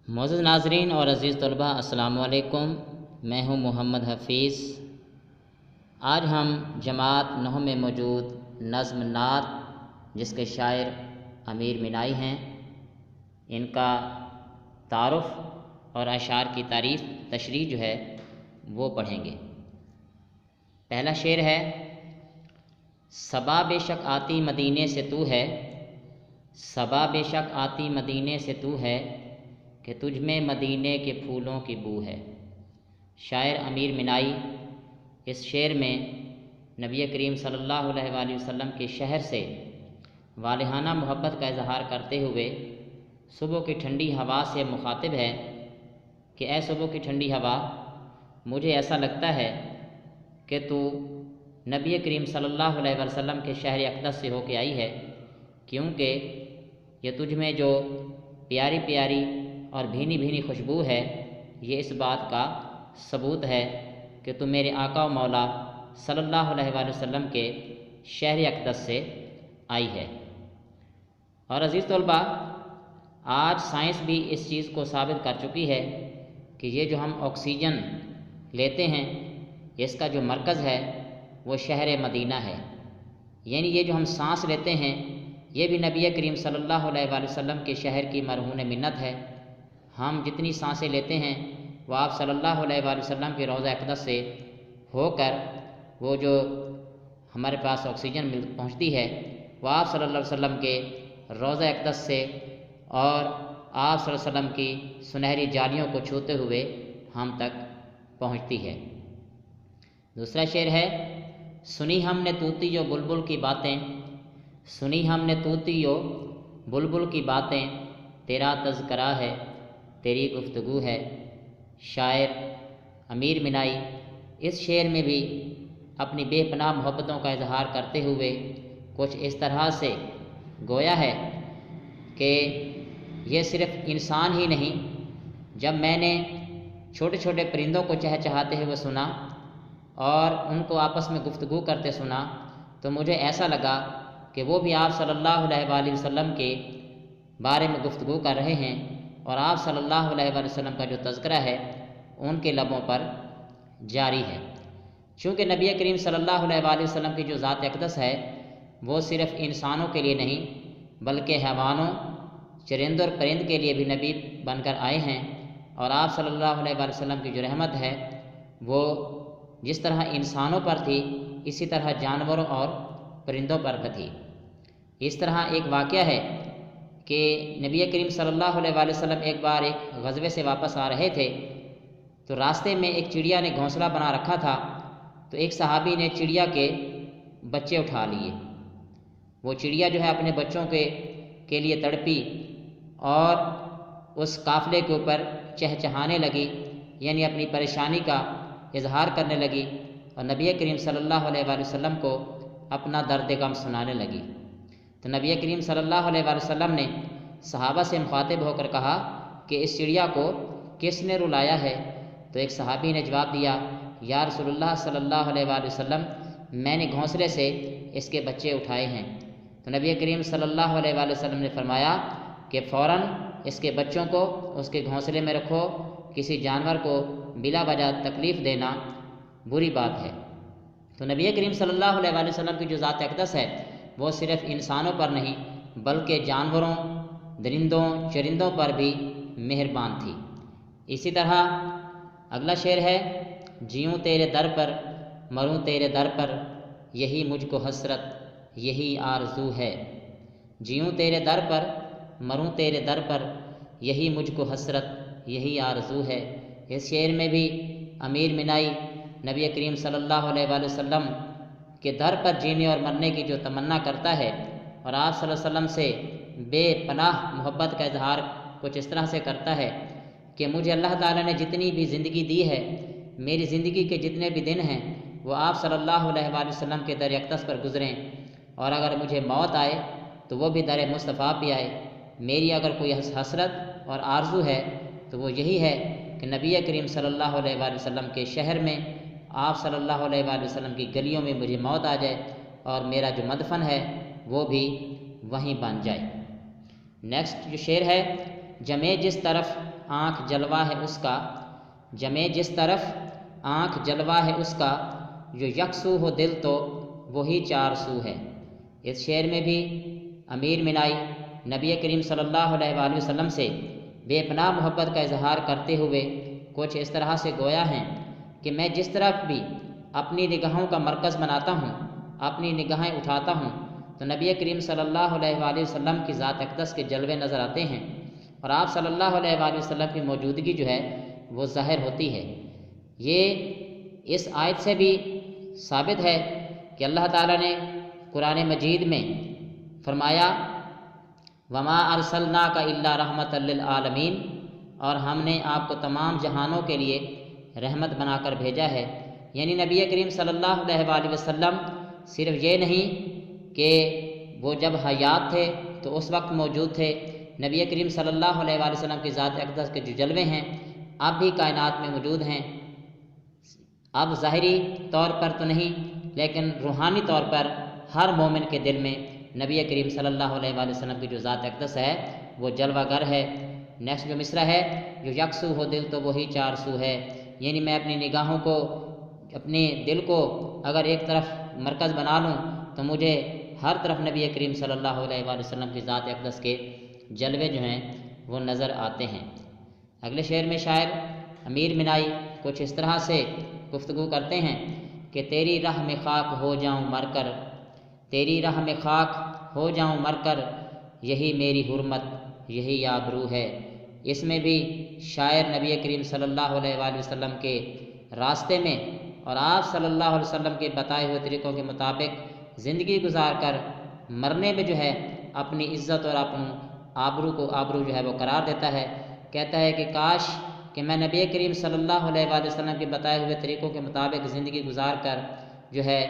معزز ناظرین اور عزیز طلباء، السلام علیکم۔ میں ہوں محمد حفیظ۔ آج ہم جماعت 9 میں موجود نظم نعت، جس کے شاعر امیر مینائی ہیں، ان کا تعارف اور اشعار کی تعریف تشریح جو ہے وہ پڑھیں گے۔ پہلا شعر ہے: صبا بے شک آتی مدینے سے تو ہے، صبا بے شک آتی مدینے سے تو ہے، کہ تجھ میں مدینے کے پھولوں کی بو ہے۔ شاعر امیر مینائی اس شعر میں نبی کریم صلی اللہ علیہ وآلہ وسلم کے شہر سے والہانہ محبت کا اظہار کرتے ہوئے صبح کی ٹھنڈی ہوا سے مخاطب ہے کہ اے صبح کی ٹھنڈی ہوا، مجھے ایسا لگتا ہے کہ تو نبی کریم صلی اللہ علیہ وسلم کے شہر اقدس سے ہو کے آئی ہے، کیونکہ یہ تجھ میں جو پیاری پیاری اور بھینی بھینی خوشبو ہے، یہ اس بات کا ثبوت ہے کہ تو میرے آقا و مولا صلی اللہ علیہ وآلہ وسلم کے شہر اقدس سے آئی ہے۔ اور عزیز طلباء، آج سائنس بھی اس چیز کو ثابت کر چکی ہے کہ یہ جو ہم آکسیجن لیتے ہیں، اس کا جو مرکز ہے وہ شہر مدینہ ہے۔ یعنی یہ جو ہم سانس لیتے ہیں، یہ بھی نبی کریم صلی اللہ علیہ وآلہ وسلم کے شہر کی مرہون منت ہے۔ ہم جتنی سانسیں لیتے ہیں وہ آپ صلی اللہ علیہ وآلہ وسلم کے روضہ اقدس سے ہو کر وہ جو ہمارے پاس آکسیجن پہنچتی ہے، وہ آپ صلی اللہ علیہ وسلم کے روضہ اقدس سے اور آپ صلی اللہ علیہ وسلم کی سنہری جالیوں کو چھوتے ہوئے ہم تک پہنچتی ہے۔ دوسرا شعر ہے: سنی ہم نے طوطی و بلبل کی باتیں، سنی ہم نے طوطی و بلبل کی باتیں، تیرا تذکرہ ہے تیری گفتگو ہے۔ شاعر امیر مینائی اس شعر میں بھی اپنی بے پناہ محبتوں کا اظہار کرتے ہوئے کچھ اس طرح سے گویا ہے کہ یہ صرف انسان ہی نہیں، جب میں نے چھوٹے چھوٹے پرندوں کو چہچہاتے ہوئے سنا اور ان کو آپس میں گفتگو کرتے سنا، تو مجھے ایسا لگا کہ وہ بھی آپ صلی اللہ علیہ وآلہ وسلم کے بارے میں گفتگو کر رہے ہیں، اور آپ صلی اللہ علیہ وآلہ وسلم کا جو تذکرہ ہے ان کے لبوں پر جاری ہے۔ چونکہ نبی کریم صلی اللہ علیہ وآلہ وسلم کی جو ذات اقدس ہے وہ صرف انسانوں کے لیے نہیں بلکہ حیوانوں، چرند اور پرند کے لیے بھی نبی بن کر آئے ہیں، اور آپ صلی اللہ علیہ وآلہ وسلم کی جو رحمت ہے وہ جس طرح انسانوں پر تھی، اسی طرح جانوروں اور پرندوں پر بھی تھی۔ اس طرح ایک واقعہ ہے کہ نبی کریم صلی اللہ علیہ وآلہ وسلم ایک بار ایک غزوے سے واپس آ رہے تھے، تو راستے میں ایک چڑیا نے گھونسلہ بنا رکھا تھا، تو ایک صحابی نے چڑیا کے بچے اٹھا لیے۔ وہ چڑیا جو ہے اپنے بچوں کے لیے تڑپی اور اس قافلے کے اوپر چہچہانے لگی، یعنی اپنی پریشانی کا اظہار کرنے لگی، اور نبی کریم صلی اللہ علیہ وآلہ وسلم کو اپنا درد غم سنانے لگی۔ تو نبی کریم صلی اللہ علیہ وآلہ وسلم نے صحابہ سے مخاطب ہو کر کہا کہ اس چڑیا کو کس نے رلایا ہے؟ تو ایک صحابی نے جواب دیا: یا رسول اللہ صلی اللہ علیہ وآلہ وسلم، میں نے گھونسلے سے اس کے بچے اٹھائے ہیں۔ تو نبی کریم صلی اللہ علیہ وآلہ وسلم نے فرمایا کہ فوراً اس کے بچوں کو اس کے گھونسلے میں رکھو، کسی جانور کو بلا وجہ تکلیف دینا بری بات ہے۔ تو نبی کریم صلی اللہ علیہ وآلہ وسلم کی جو ذات اقدس ہے وہ صرف انسانوں پر نہیں بلکہ جانوروں، درندوں، چرندوں پر بھی مہربان تھی۔ اسی طرح اگلا شعر ہے: جیوں تیرے در پر مروں تیرے در پر، یہی مجھ کو حسرت یہی آرزو ہے۔ جیوں تیرے در پر مروں تیرے در پر، یہی مجھ کو حسرت یہی آرزو ہے۔ اس شعر میں بھی امیر مینائی نبی کریم صلی اللہ علیہ وآلہ وسلم کے در پر جینے اور مرنے کی جو تمنا کرتا ہے، اور آپ صلی اللہ علیہ وسلم سے بے پناہ محبت کا اظہار کچھ اس طرح سے کرتا ہے کہ مجھے اللہ تعالیٰ نے جتنی بھی زندگی دی ہے، میری زندگی کے جتنے بھی دن ہیں وہ آپ صلی اللہ علیہ وآلہ وسلم کے در اقدس پر گزریں، اور اگر مجھے موت آئے تو وہ بھی در مصطفیٰ پہ آئے۔ میری اگر کوئی حسرت اور آرزو ہے تو وہ یہی ہے کہ نبی کریم صلی اللہ علیہ وآلہ وسلم کے شہر میں، آپ صلی اللہ علیہ وآلہ وسلم کی گلیوں میں مجھے موت آ جائے، اور میرا جو مدفن ہے وہ بھی وہیں بن جائے۔ نیکسٹ جو شعر ہے: جمے جس طرف آنکھ جلوہ ہے اس کا، جمے جس طرف آنکھ جلوہ ہے اس کا، جو یکسو ہو دل تو وہی چار سو ہے۔ اس شعر میں بھی امیر منائی نبی کریم صلی اللہ علیہ وآلہ وسلم سے بے پناہ محبت کا اظہار کرتے ہوئے کچھ اس طرح سے گویا ہیں کہ میں جس طرف بھی اپنی نگاہوں کا مرکز بناتا ہوں، اپنی نگاہیں اٹھاتا ہوں، تو نبی کریم صلی اللہ علیہ وآلہ وسلم کی ذات اقدس کے جلوے نظر آتے ہیں، اور آپ صلی اللہ علیہ وآلہ وسلم کی موجودگی جو ہے وہ ظاہر ہوتی ہے۔ یہ اس آیت سے بھی ثابت ہے کہ اللہ تعالیٰ نے قرآن مجید میں فرمایا وما ارسلناک الا رحمۃ للعالمین، اور ہم نے آپ کو تمام جہانوں کے لیے رحمت بنا کر بھیجا ہے۔ یعنی نبی کریم صلی اللہ علیہ وآلہ وسلم صرف یہ نہیں کہ وہ جب حیات تھے تو اس وقت موجود تھے، نبی کریم صلی اللہ علیہ وآلہ وسلم کی ذات اقدس کے جو جلوے ہیں اب بھی کائنات میں موجود ہیں، اب ظاہری طور پر تو نہیں لیکن روحانی طور پر ہر مومن کے دل میں نبی کریم صلی اللہ علیہ وآلہ وسلم کی جو ذات اقدس ہے وہ جلوہ گر ہے۔ نیکسٹ جو مصرع ہے، جو یکسو ہو دل تو وہی چار سو ہے، یعنی میں اپنی نگاہوں کو، اپنے دل کو اگر ایک طرف مرکز بنا لوں تو مجھے ہر طرف نبی کریم صلی اللہ علیہ وآلہ وسلم کی ذات اقدس کے جلوے جو ہیں وہ نظر آتے ہیں۔ اگلے شعر میں شاعر امیر منائی کچھ اس طرح سے گفتگو کرتے ہیں کہ تیری راہ میں خاک ہو جاؤں مر کر، تیری راہ میں خاک ہو جاؤں مر کر، یہی میری حرمت یہی آبرو ہے۔ اس میں بھی شاعر نبی کریم صلی اللہ علیہ وآلہ وسلم کے راستے میں اور آپ صلی اللہ علیہ وسلم کے بتائے ہوئے طریقوں کے مطابق زندگی گزار کر مرنے میں جو ہے اپنی عزت اور اپنی آبرو جو ہے وہ قرار دیتا ہے، کہتا ہے کہ کاش کہ میں نبی کریم صلی اللہ علیہ وآلہ وسلم کے بتائے ہوئے طریقوں کے مطابق زندگی گزار کر جو ہے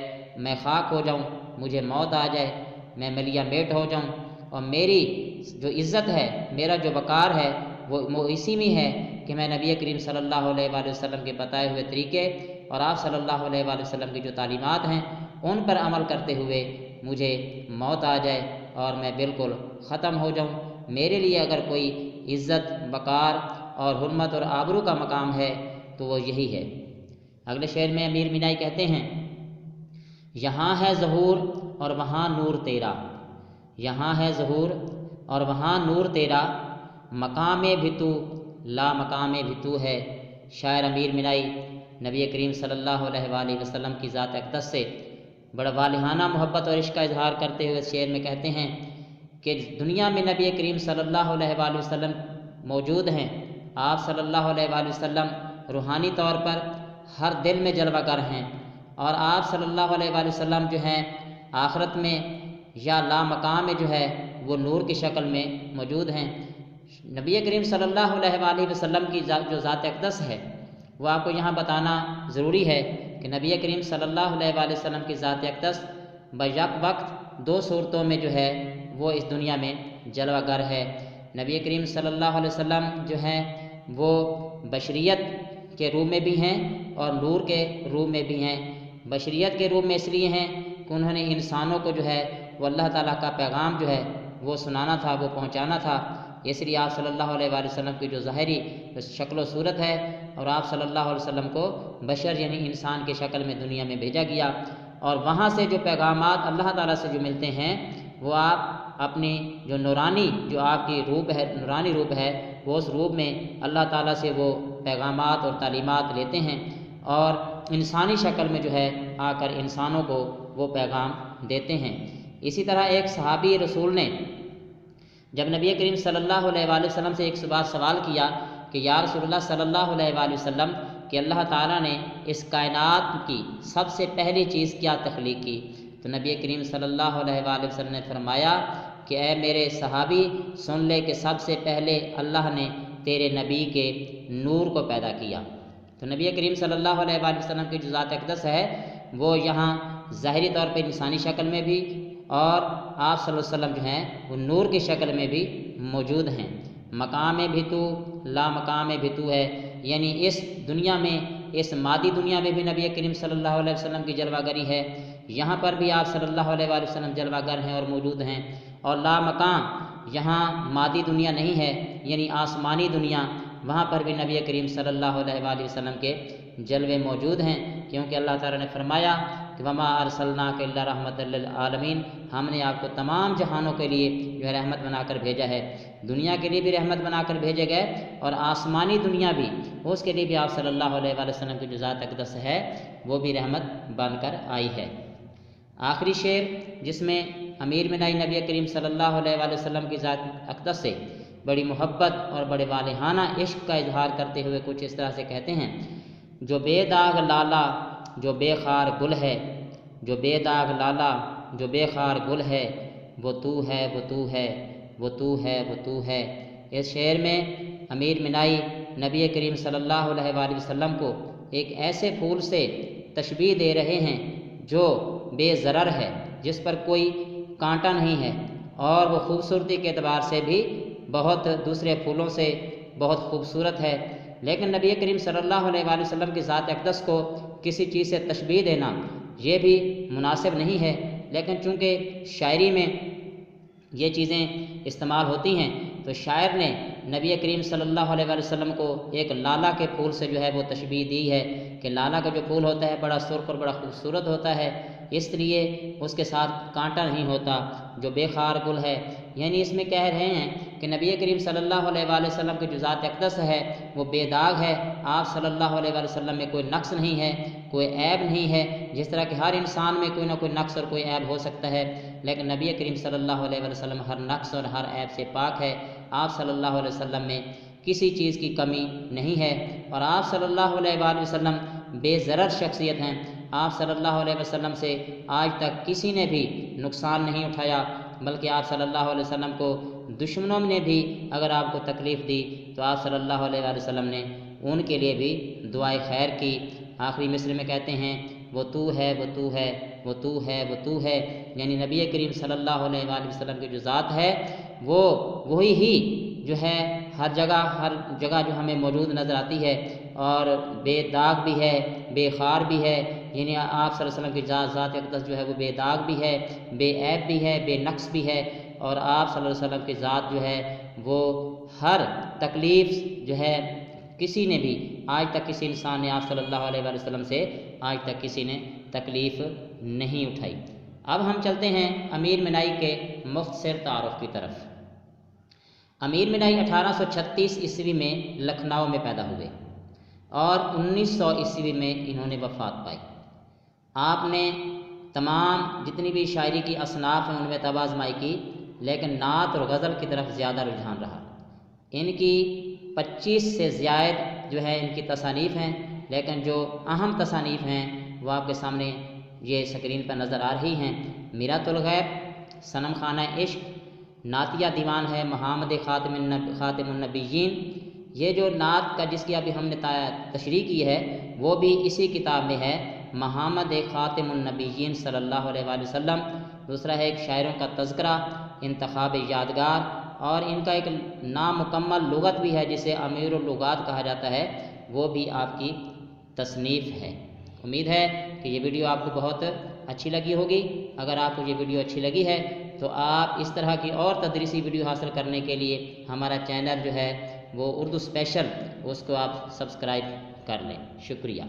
میں خاک ہو جاؤں، مجھے موت آ جائے، میں ملیہ میٹ ہو جاؤں، اور میری جو عزت ہے، میرا جو وقار ہے وہ اسی میں ہے کہ میں نبی کریم صلی اللہ علیہ وآلہ وسلم کے بتائے ہوئے طریقے اور آپ صلی اللہ علیہ وآلہ وسلم کی جو تعلیمات ہیں ان پر عمل کرتے ہوئے مجھے موت آ جائے اور میں بالکل ختم ہو جاؤں۔ میرے لیے اگر کوئی عزت، وقار اور حرمت اور آبرو کا مقام ہے تو وہ یہی ہے۔ اگلے شعر میں امیر منائی کہتے ہیں یہاں ہے ظہور اور وہاں نور تیرا، یہاں ہے ظہور اور وہاں نور تیرا، مقام بھی تو لا مقام بھی تو ہے۔ شاعر امیر منائی نبی کریم صلی اللہ علیہ وآلہ وسلم کی ذات اقدس سے بڑا والہانہ محبت اور عشق کا اظہار کرتے ہوئے شعر میں کہتے ہیں کہ دنیا میں نبی کریم صلی اللہ علیہ وآلہ وسلم موجود ہیں، آپ صلی اللہ علیہ وآلہ وسلم روحانی طور پر ہر دل میں جلوہ گر ہیں، اور آپ صلی اللہ علیہ وآلہ وسلم جو ہیں آخرت میں یا لا مقام میں جو ہے وہ نور کی شکل میں موجود ہیں۔ نبی کریم صلی اللہ علیہ وآلہ وسلم کی جو ذات اقدس ہے وہ آپ کو یہاں بتانا ضروری ہے کہ نبی کریم صلی اللہ علیہ وآلہ وسلم کی ذات اقدس بیک وقت دو صورتوں میں جو ہے وہ اس دنیا میں جلوہ گر ہے۔ نبی کریم صلی اللہ علیہ وسلم جو ہیں وہ بشریت کے روح میں بھی ہیں اور نور کے روح میں بھی ہیں۔ بشریت کے روح میں اس لیے ہیں کہ انہوں نے انسانوں کو جو ہے وہ اللہ تعالیٰ کا پیغام جو ہے وہ سنانا تھا، وہ پہنچانا تھا، اس لیے آپ صلی اللہ علیہ وآلہ وسلم کی جو ظاہری شکل و صورت ہے اور آپ صلی اللہ علیہ وسلم کو بشر یعنی انسان کی شکل میں دنیا میں بھیجا گیا، اور وہاں سے جو پیغامات اللہ تعالیٰ سے جو ملتے ہیں وہ آپ اپنی جو نورانی جو آپ کی روح ہے، نورانی روح ہے، وہ اس روح میں اللہ تعالیٰ سے وہ پیغامات اور تعلیمات لیتے ہیں اور انسانی شکل میں جو ہے آ کر انسانوں کو وہ پیغام دیتے ہیں۔ اسی طرح ایک صحابی رسول نے جب نبی کریم صلی اللہ علیہ وآلہ وسلم سے ایک بار سوال کیا کہ یا رسول اللہ صلی اللہ علیہ وآلہ وسلم کہ اللہ تعالیٰ نے اس کائنات کی سب سے پہلی چیز کیا تخلیق کی، تو نبی کریم صلی اللہ علیہ وآلہ وسلم نے فرمایا کہ اے میرے صحابی سن لے کہ سب سے پہلے اللہ نے تیرے نبی کے نور کو پیدا کیا۔ تو نبی کریم صلی اللہ علیہ وآلہ وسلم کی جو ذات اقدس ہے وہ یہاں ظاہری طور پہ انسانی شکل میں بھی اور آپ صلی اللہ علیہ وسلم جو ہیں وہ نور کی شکل میں بھی موجود ہیں۔ مقام بھی تو لا مقام بھی تو ہے، یعنی اس دنیا میں، اس مادی دنیا میں بھی نبی کریم صلی اللہ علیہ وسلم کی جلوہ گری ہے، یہاں پر بھی آپ صلی اللہ علیہ وآلہ وسلم جلوہ گر ہیں اور موجود ہیں، اور لا مقام یہاں مادی دنیا نہیں ہے یعنی آسمانی دنیا، وہاں پر بھی نبی کریم صلی اللہ علیہ وآلہ وسلم کے جلوے موجود ہیں، کیونکہ اللہ تعالیٰ نے فرمایا کہ وما ارسلناک الا رحمۃ للعالمین، ہم نے آپ کو تمام جہانوں کے لیے جو ہے رحمت بنا کر بھیجا ہے۔ دنیا کے لیے بھی رحمت بنا کر بھیجے گئے، اور آسمانی دنیا بھی، اس کے لیے بھی آپ صلی اللہ علیہ وآلہ وسلم کی جو ذات اقدس ہے وہ بھی رحمت بن کر آئی ہے۔ آخری شعر جس میں امیر منائی نبی کریم صلی اللہ علیہ وآلہ وسلم کی ذات اقدس سے بڑی محبت اور بڑے والہانہ عشق کا اظہار کرتے ہوئے کچھ اس طرح سے کہتے ہیں: جو بے داغ لالا جو بے خار گل ہے، جو بے داغ لالا جو بے خار گل ہے، وہ تو ہے وہ تو ہے وہ تو ہے وہ تو ہے۔ اس شعر میں امیر منائی نبی کریم صلی اللہ علیہ وآلہ وسلم کو ایک ایسے پھول سے تشبیہ دے رہے ہیں جو بے ضرر ہے، جس پر کوئی کانٹا نہیں ہے، اور وہ خوبصورتی کے اعتبار سے بھی بہت دوسرے پھولوں سے بہت خوبصورت ہے۔ لیکن نبی کریم صلی اللہ علیہ وآلہ وسلم کی ذات اقدس کو کسی چیز سے تشبیہ دینا یہ بھی مناسب نہیں ہے، لیکن چونکہ شاعری میں یہ چیزیں استعمال ہوتی ہیں تو شاعر نے نبی کریم صلی اللہ علیہ وآلہ وسلم کو ایک لالا کے پھول سے جو ہے وہ تشبیہ دی ہے کہ لالا کا جو پھول ہوتا ہے بڑا سرخ اور بڑا خوبصورت ہوتا ہے، اس لیے اس کے ساتھ کانٹا نہیں ہوتا۔ جو بے خار گل ہے، یعنی اس میں کہہ رہے ہیں کہ نبی کریم صلی اللہ علیہ وآلہ وسلم کی جو ذات اقدس ہے وہ بے داغ ہے، آپ صلی اللہ علیہ وآلہ وسلم میں کوئی نقص نہیں ہے، کوئی عیب نہیں ہے۔ جس طرح کہ ہر انسان میں کوئی نہ کوئی نقص اور کوئی عیب ہو سکتا ہے، لیکن نبی کریم صلی اللہ علیہ وآلہ وسلم ہر نقص اور ہر عیب سے پاک ہے۔ آپ صلی اللہ علیہ وسلم میں کسی چیز کی کمی نہیں ہے، اور آپ صلی اللہ علیہ وآلہ وسلم بے ضرر شخصیت ہیں۔ آپ صلی اللہ علیہ وسلم سے آج تک کسی نے بھی نقصان نہیں اٹھایا، بلکہ آپ صلی اللہ علیہ وسلم کو دشمنوں نے بھی اگر آپ کو تکلیف دی تو آپ صلی اللہ علیہ وآلہ وسلم نے ان کے لیے بھی دعائے خیر کی۔ آخری مصرع میں کہتے ہیں: وہ تو ہے وہ تو ہے وہ تو ہے وہ تو ہے، یعنی نبی کریم صلی اللہ علیہ وآلہ وسلم کی جو ذات ہے وہ وہی ہی جو ہے ہر جگہ جو ہمیں موجود نظر آتی ہے، اور بے داغ بھی ہے، بے خار بھی ہے، یعنی آپ صلی اللہ علیہ وسلم کی ذات اقدس جو ہے وہ بے داغ بھی ہے، بے عیب بھی ہے، بے نقص بھی ہے، اور آپ صلی اللہ علیہ وسلم کی ذات جو ہے وہ ہر تکلیف جو ہے کسی نے بھی آج تک کسی انسان نے آپ صلی اللہ علیہ وآلہ وسلم سے آج تک کسی نے تکلیف نہیں اٹھائی۔ اب ہم چلتے ہیں امیر منائی کے مختصر تعارف کی طرف۔ امیر منائی 1836 عیسوی میں لکھنؤ میں پیدا ہوئے اور 1900 عیسوی میں انہوں نے وفات پائی۔ آپ نے تمام جتنی بھی شاعری کی اصناف ہیں ان میں طب آزمائی کی، لیکن نعت اور غزل کی طرف زیادہ رجحان رہا۔ ان کی 25 سے زائد جو ہے ان کی تصانیف ہیں، لیکن جو اہم تصانیف ہیں وہ آپ کے سامنے یہ اسکرین پر نظر آ رہی ہیں۔ میرات الغیب، صنم خانہ عشق، نعتیہ دیوان ہے محمد خاتم النبیین۔ یہ جو نعت کا جس کی ابھی ہم نے تشریح کی ہے وہ بھی اسی کتاب میں ہے، محمد خاتم النبیین صلی اللہ علیہ وآلہ وسلم۔ دوسرا ہے ایک شاعروں کا تذکرہ، انتخاب یادگار، اور ان کا ایک نامکمل لغت بھی ہے جسے امیر اللغات کہا جاتا ہے، وہ بھی آپ کی تصنیف ہے۔ امید ہے کہ یہ ویڈیو آپ کو بہت اچھی لگی ہوگی۔ اگر آپ کو یہ ویڈیو اچھی لگی ہے تو آپ اس طرح کی اور تدریسی ویڈیو حاصل کرنے کے لیے ہمارا چینل جو ہے وہ اردو اسپیشل، اس کو آپ سبسکرائب کر لیں۔ شکریہ۔